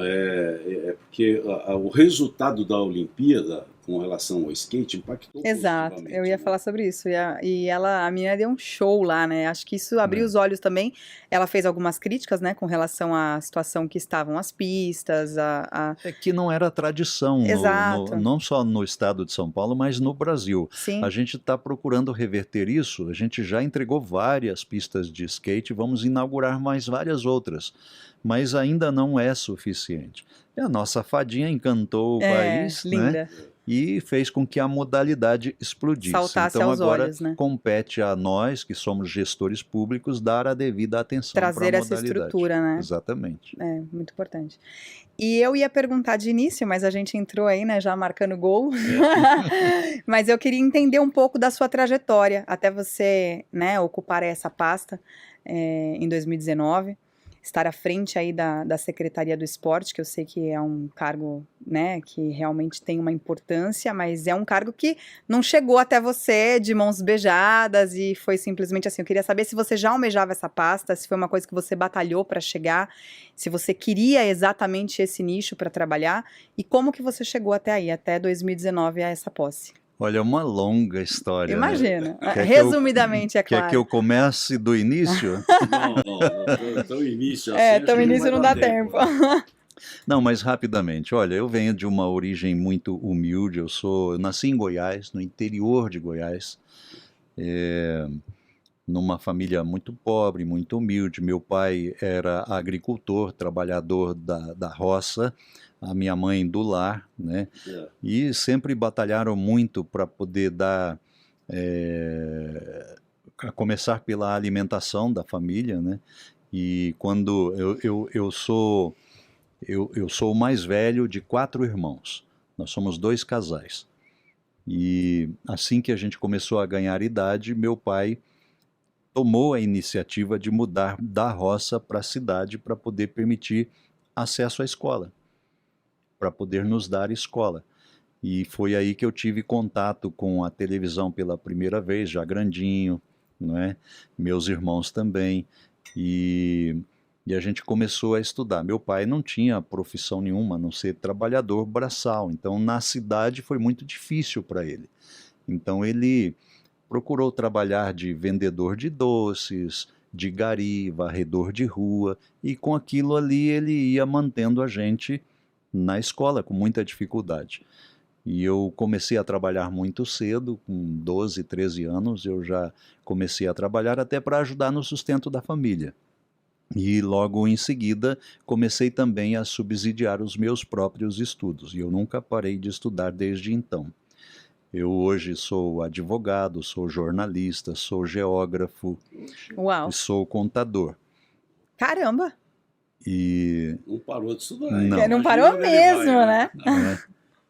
porque o resultado da Olimpíada com relação ao skate impactou Exato, positivamente, eu ia né? falar sobre isso. A menina deu um show lá, né? Acho que isso abriu os olhos também. Ela fez algumas críticas, né, com relação à situação que estavam as pistas, É que não era tradição, Exato. não só no estado de São Paulo, mas no Brasil. Sim. A gente está procurando reverter isso, a gente já entregou várias pistas de skate, vamos inaugurar mais várias outras, mas ainda não é suficiente. E a nossa fadinha encantou o país, né? Linda. E fez com que a modalidade explodisse. Saltasse Então aos agora olhos, né? compete a nós, que somos gestores públicos, dar a devida atenção para a Trazer essa modalidade. estrutura, né? Exatamente. É, muito importante. E eu ia perguntar de início, mas a gente entrou aí, né, já marcando gol. Mas eu queria entender um pouco da sua trajetória, até você, né, ocupar essa pasta em 2019, estar à frente aí da Secretaria do Esporte, que eu sei que é um cargo, né, que realmente tem uma importância, mas é um cargo que não chegou até você de mãos beijadas e foi simplesmente assim. Eu queria saber se você já almejava essa pasta, se foi uma coisa que você batalhou para chegar, se você queria exatamente esse nicho para trabalhar e como que você chegou até aí, até 2019 a essa posse. Olha, é uma longa história. Imagina. Né? Resumidamente, é claro. Quer que eu comece do início? Não, tão início assim. Tão início não dá tempo. Não, mas rapidamente. Olha, eu venho de uma origem muito humilde. Eu nasci em Goiás, no interior de Goiás, numa família muito pobre, muito humilde. Meu pai era agricultor, trabalhador da roça, a minha mãe do lar, né? E sempre batalharam muito para poder dar, a começar pela alimentação da família, né? E quando eu sou o mais velho de 4 irmãos, nós somos 2 casais. E assim que a gente começou a ganhar idade, meu pai tomou a iniciativa de mudar da roça para a cidade para poder permitir acesso à escola, para poder nos dar escola. E foi aí que eu tive contato com a televisão pela primeira vez, já grandinho, não é? Meus irmãos também, e a gente começou a estudar. Meu pai não tinha profissão nenhuma, a não ser trabalhador braçal, então na cidade foi muito difícil para ele. Então ele procurou trabalhar de vendedor de doces, de gari, varredor de rua, e com aquilo ali ele ia mantendo a gente na escola com muita dificuldade. E eu comecei a trabalhar muito cedo, com 12, 13 anos, eu já comecei a trabalhar até para ajudar no sustento da família. E logo em seguida comecei também a subsidiar os meus próprios estudos, e eu nunca parei de estudar desde então. Eu hoje sou advogado, sou jornalista, sou geógrafo, Uau. E sou contador. Caramba! E não parou de estudar. Não parou mesmo, né?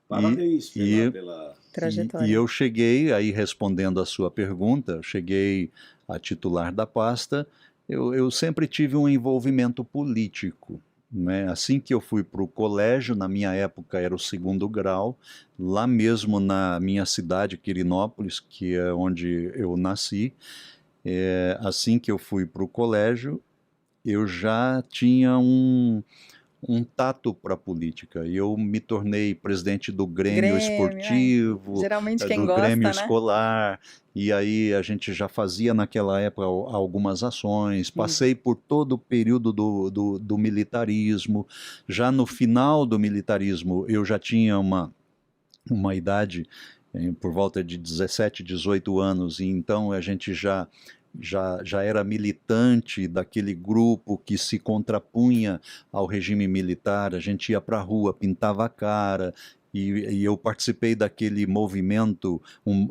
Parabéns pela trajetória. E eu cheguei, aí respondendo a sua pergunta, cheguei a titular da pasta, eu sempre tive um envolvimento político. Né? Assim que eu fui para o colégio, na minha época era o 2º grau, lá mesmo na minha cidade, Quirinópolis, que é onde eu nasci, assim que eu fui para o colégio, eu já tinha um um tato para a política. E eu me tornei presidente do Grêmio Grêmio, Esportivo, geralmente quem do gosta, Grêmio né? Escolar, e aí a gente já fazia naquela época algumas ações. Passei por todo o período do militarismo. Já no final do militarismo, eu já tinha uma idade por volta de 17, 18 anos, e então a gente já era militante daquele grupo que se contrapunha ao regime militar. A gente ia para a rua, pintava a cara, e eu participei daquele movimento,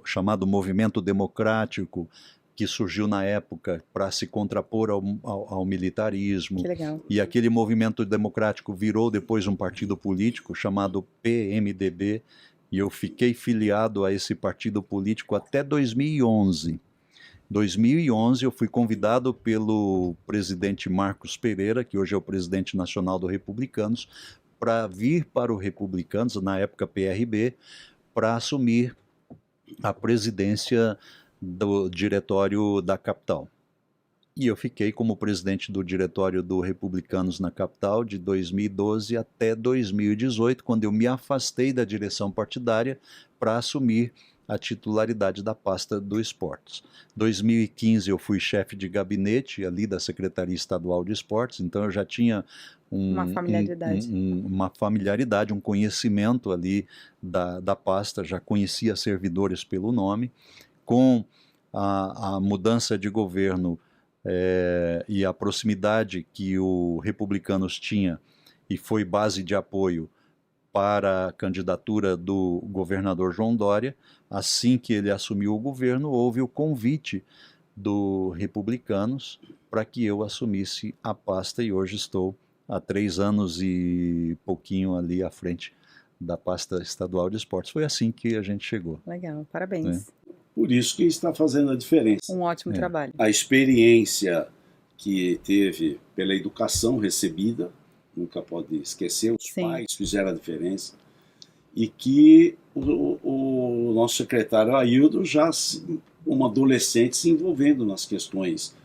chamado Movimento Democrático, que surgiu na época para se contrapor ao militarismo. Que legal. E aquele movimento democrático virou depois um partido político chamado PMDB, e eu fiquei filiado a esse partido político até 2011. 2011 eu fui convidado pelo presidente Marcos Pereira, que hoje é o presidente nacional do Republicanos, para vir para o Republicanos, na época PRB, para assumir a presidência do diretório da capital. E eu fiquei como presidente do diretório do Republicanos na capital de 2012 até 2018, quando eu me afastei da direção partidária para assumir a titularidade da pasta do esportes. 2015 eu fui chefe de gabinete ali da Secretaria Estadual de Esportes, então eu já tinha Uma familiaridade. uma familiaridade, um conhecimento ali da pasta, já conhecia servidores pelo nome. Com a mudança de governo e a proximidade que o Republicanos tinha, e foi base de apoio para a candidatura do governador João Dória, assim que ele assumiu o governo, houve o convite do Republicanos para que eu assumisse a pasta, e hoje estou há 3 anos e pouquinho ali à frente da pasta estadual de esportes. Foi assim que a gente chegou. Legal, parabéns. Por isso que está fazendo a diferença. Um ótimo trabalho. A experiência que teve pela educação recebida, nunca pode esquecer, os pais fizeram a diferença, e que o nosso secretário Aildo já, um adolescente, se envolvendo nas questões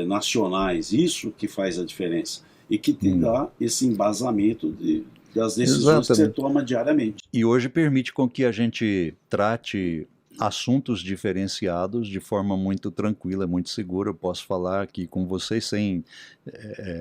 nacionais, isso que faz a diferença, e que te dá esse embasamento das decisões que você toma diariamente. E hoje permite com que a gente trate assuntos diferenciados de forma muito tranquila, muito segura. Eu posso falar aqui com vocês sem...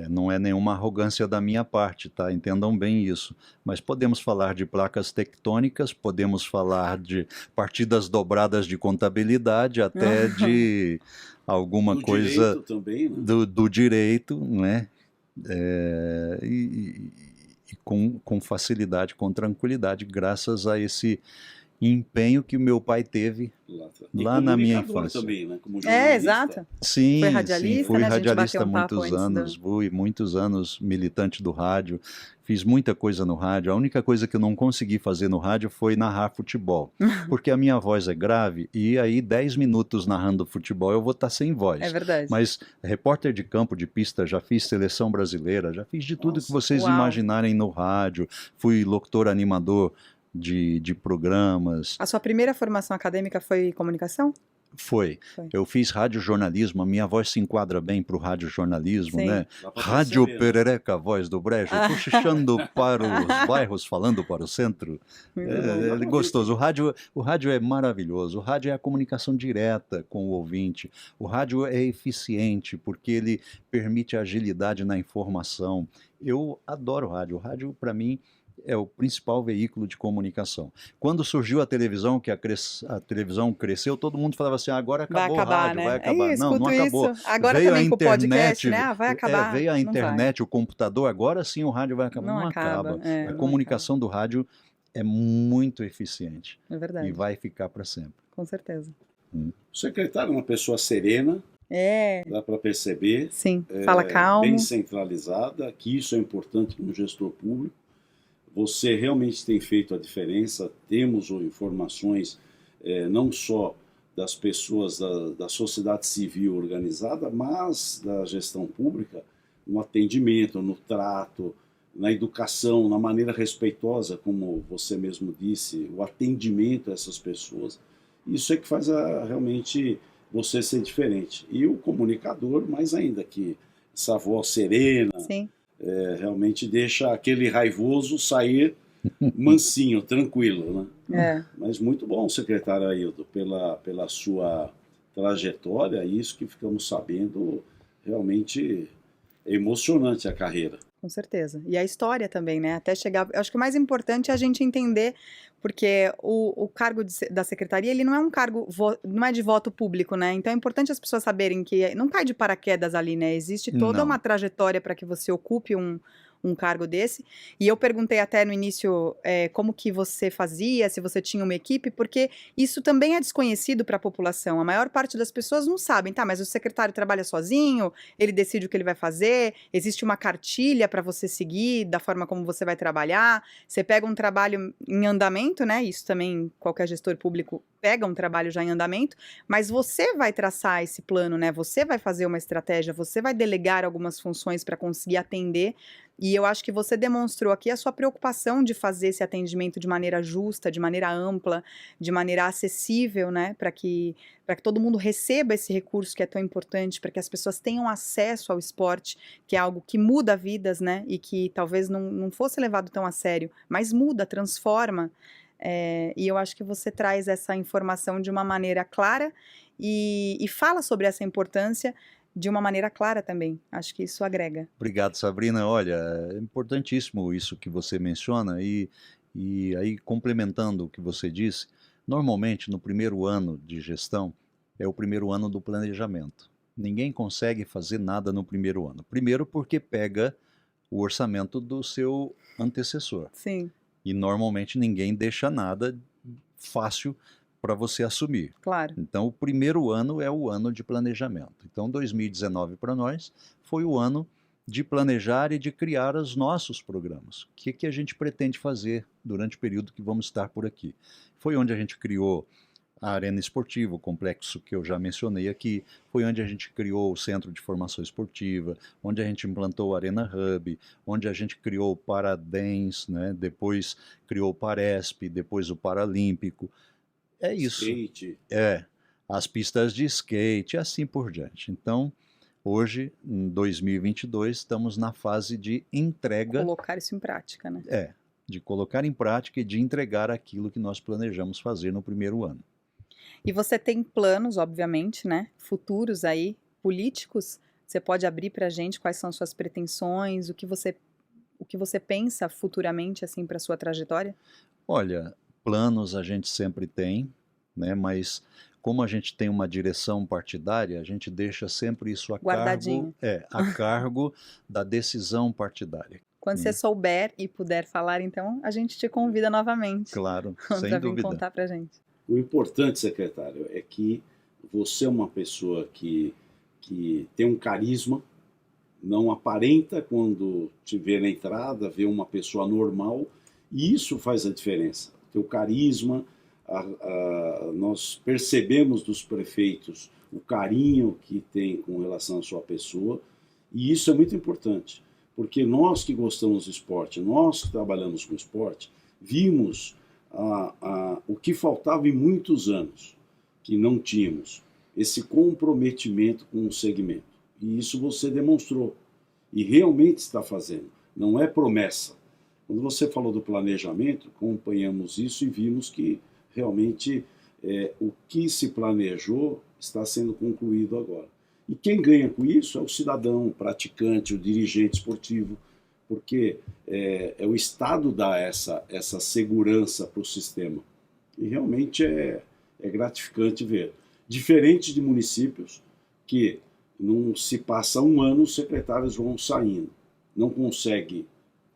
não é nenhuma arrogância da minha parte, tá? Entendam bem isso. Mas podemos falar de placas tectônicas, podemos falar de partidas dobradas de contabilidade, até de alguma coisa... Do direito também, né? Do direito, né? E com facilidade, com tranquilidade, graças a esse empenho que o meu pai teve lá na minha infância. Também, né? Como jornalista. Exato. Sim, foi radialista, fui né? radialista há muitos anos, fui muitos anos militante do rádio, fiz muita coisa no rádio. A única coisa que eu não consegui fazer no rádio foi narrar futebol, porque a minha voz é grave, e aí 10 minutos narrando futebol eu vou estar sem voz. É verdade. Mas repórter de campo, de pista, já fiz seleção brasileira, já fiz de tudo que vocês imaginarem no rádio, fui locutor animador de programas. A sua primeira formação acadêmica foi comunicação? Foi. Eu fiz radiojornalismo, a minha voz se enquadra bem para o radiojornalismo, né? Rádio Perereca, a voz do Brejo, cochichando para os bairros, falando para o centro. É gostoso. O rádio é maravilhoso. O rádio é a comunicação direta com o ouvinte. O rádio é eficiente porque ele permite agilidade na informação. Eu adoro o rádio. O rádio, para mim, é o principal veículo de comunicação. Quando surgiu a televisão, que a televisão cresceu, todo mundo falava assim, agora acabou o rádio, né? Vai acabar. Não, não acabou. Agora veio também a com internet, o podcast, né? Vai acabar. Veio a internet, o computador, agora sim o rádio vai acabar. Não acaba. A comunicação do rádio é muito eficiente. É verdade. E vai ficar para sempre. Com certeza. O secretário é uma pessoa serena, dá para perceber. Sim, fala calmo. Bem centralizada, que isso é importante no gestor público. Você realmente tem feito a diferença. Temos informações não só das pessoas da sociedade civil organizada, mas da gestão pública, no atendimento, no trato, na educação, na maneira respeitosa, como você mesmo disse, o atendimento a essas pessoas. Isso é que faz realmente você ser diferente. E o comunicador, mais ainda, que essa voz serena, Sim. realmente deixa aquele raivoso sair mansinho, tranquilo, né? Mas muito bom, secretário Aildo, pela sua trajetória, isso que ficamos sabendo, realmente é emocionante a carreira. Com certeza. E a história também, né? Até chegar. Eu acho que o mais importante é a gente entender, porque o cargo da secretaria, ele não é um cargo, não é de voto público, né? Então é importante as pessoas saberem que não cai de paraquedas ali, né? Existe toda uma Não. trajetória para que você ocupe um cargo desse. E eu perguntei até no início como que você fazia, se você tinha uma equipe, porque isso também é desconhecido para a população. A maior parte das pessoas não sabem, tá? Mas o secretário trabalha sozinho, ele decide o que ele vai fazer, existe uma cartilha para você seguir da forma como você vai trabalhar. Você pega um trabalho em andamento, né? Isso também qualquer gestor público pega um trabalho já em andamento, mas você vai traçar esse plano, né? Você vai fazer uma estratégia, você vai delegar algumas funções para conseguir atender. E eu acho que você demonstrou aqui a sua preocupação de fazer esse atendimento de maneira justa, de maneira ampla, de maneira acessível, né? Para que todo mundo receba esse recurso que é tão importante, para que as pessoas tenham acesso ao esporte, que é algo que muda vidas, né? E que talvez não fosse levado tão a sério, mas muda, transforma. E eu acho que você traz essa informação de uma maneira clara e fala sobre essa importância de uma maneira clara também. Acho que isso agrega. Obrigado, Sabrina. Olha, é importantíssimo isso que você menciona e aí complementando o que você disse, normalmente no primeiro ano de gestão é o primeiro ano do planejamento. Ninguém consegue fazer nada no primeiro ano. Primeiro porque pega o orçamento do seu antecessor. Sim. E normalmente ninguém deixa nada fácil para você assumir. Claro. Então, o primeiro ano é o ano de planejamento. Então, 2019 para nós foi o ano de planejar e de criar os nossos programas. O que a gente pretende fazer durante o período que vamos estar por aqui? Foi onde a gente criou a Arena Esportiva, o complexo que eu já mencionei aqui, foi onde a gente criou o Centro de Formação Esportiva, onde a gente implantou o Arena Hub, onde a gente criou o Paradens, né? Depois criou o Paresp, depois o Paralímpico. É isso. Skate. As pistas de skate, assim por diante. Então, hoje, em 2022, estamos na fase de entrega. Colocar isso em prática, né? De colocar em prática e de entregar aquilo que nós planejamos fazer no primeiro ano. E você tem planos, obviamente, né? Futuros aí, políticos. Você pode abrir para a gente quais são suas pretensões, o que você pensa futuramente, assim, para sua trajetória? Olha, planos a gente sempre tem, né? Mas como a gente tem uma direção partidária, a gente deixa sempre isso a cargo da decisão partidária. Quando você souber e puder falar, então, a gente te convida novamente. Claro, sem para vir dúvida. contar para a gente. O importante, secretário, é que você é uma pessoa que tem um carisma, não aparenta quando te vê na entrada, vê uma pessoa normal, e isso faz a diferença. Teu carisma, nós percebemos dos prefeitos o carinho que tem com relação à sua pessoa, e isso é muito importante, porque nós que gostamos do esporte, nós que trabalhamos com esporte, vimos o que faltava em muitos anos, que não tínhamos, esse comprometimento com o segmento. E isso você demonstrou, e realmente está fazendo, não é promessa. Quando você falou do planejamento, acompanhamos isso e vimos que realmente o que se planejou está sendo concluído agora. E quem ganha com isso é o cidadão, o praticante, o dirigente esportivo, porque o Estado dá essa segurança para o sistema. E realmente é gratificante ver. Diferente de municípios que não se passa um ano, os secretários vão saindo. Não consegue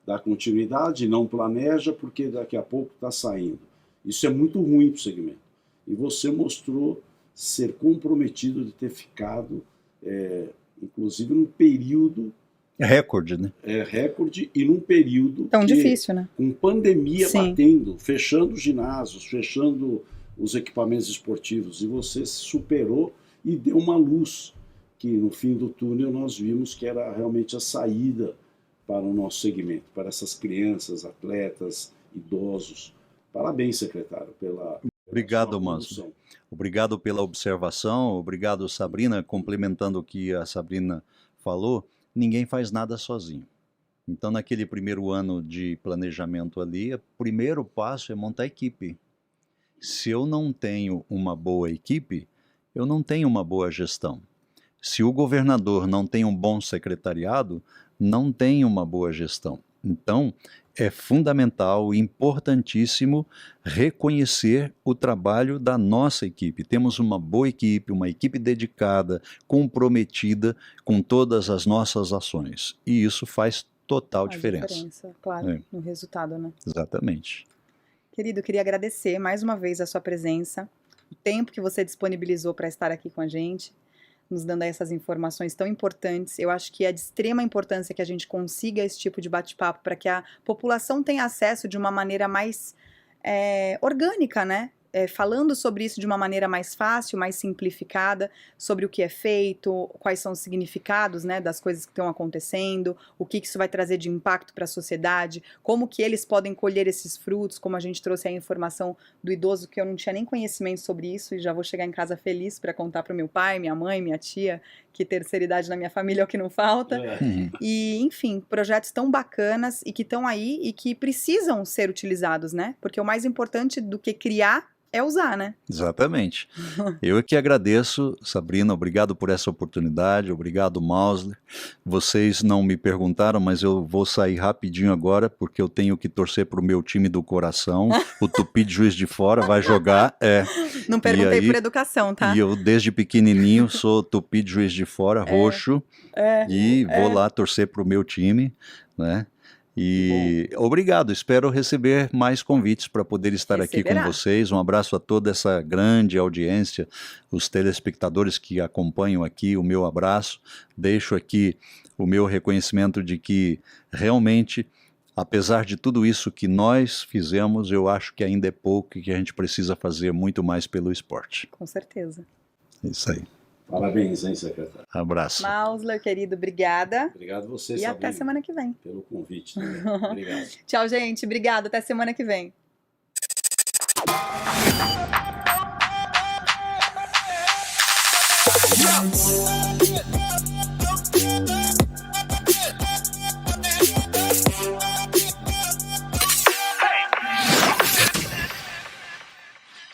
dar continuidade, não planeja, porque daqui a pouco está saindo. Isso é muito ruim para o segmento. E você mostrou ser comprometido de ter ficado, inclusive, num período... Recorde, né? Recorde, e num período... Tão difícil, né? Com pandemia Sim. batendo, fechando os ginásios, fechando os equipamentos esportivos. E você superou e deu uma luz, que no fim do túnel nós vimos que era realmente a saída para o nosso segmento, para essas crianças, atletas, idosos. Parabéns, secretário, pela Obrigado, Manso. Obrigado pela observação, obrigado, Sabrina. Complementando o que a Sabrina falou, ninguém faz nada sozinho. Então, naquele primeiro ano de planejamento ali, o primeiro passo é montar a equipe. Se eu não tenho uma boa equipe, eu não tenho uma boa gestão. Se o governador não tem um bom secretariado, não tem uma boa gestão. Então, é fundamental, importantíssimo reconhecer o trabalho da nossa equipe. Temos uma boa equipe, uma equipe dedicada, comprometida com todas as nossas ações. E isso faz total diferença. Claro, no resultado, né? Exatamente. Querido, queria agradecer mais uma vez a sua presença, o tempo que você disponibilizou para estar aqui com a gente, nos dando essas informações tão importantes. Eu acho que é de extrema importância que a gente consiga esse tipo de bate-papo para que a população tenha acesso de uma maneira mais orgânica, né? Falando sobre isso de uma maneira mais fácil, mais simplificada, sobre o que é feito, quais são os significados, né, das coisas que estão acontecendo, o que isso vai trazer de impacto para a sociedade, como que eles podem colher esses frutos, como a gente trouxe a informação do idoso, que eu não tinha nem conhecimento sobre isso, e já vou chegar em casa feliz para contar para o meu pai, minha mãe, minha tia, que terceira idade na minha família é o que não falta. E, enfim, projetos tão bacanas e que estão aí e que precisam ser utilizados, né? Porque o mais importante do que criar é usar, né? Exatamente. Eu é que agradeço, Sabrina, obrigado por essa oportunidade, obrigado, Mausler. Vocês não me perguntaram, mas eu vou sair rapidinho agora, porque eu tenho que torcer para o meu time do coração, o Tupi de Juiz de Fora vai jogar. Não perguntei por educação, tá? E eu, desde pequenininho, sou Tupi de Juiz de Fora, roxo, e vou lá torcer para o meu time, né? E obrigado, espero receber mais convites para poder estar aqui com vocês. Um abraço a toda essa grande audiência, os telespectadores que acompanham aqui, o meu abraço. Deixo aqui o meu reconhecimento de que realmente, apesar de tudo isso que nós fizemos, eu acho que ainda é pouco e que a gente precisa fazer muito mais pelo esporte. Com certeza. É isso aí. Parabéns, hein, secretário? Abraço. Mausler, querido, obrigada. Obrigado a você, E Sabrina, até semana que vem. pelo convite também. Obrigado. Tchau, gente. Obrigada. Até semana que vem. Yeah.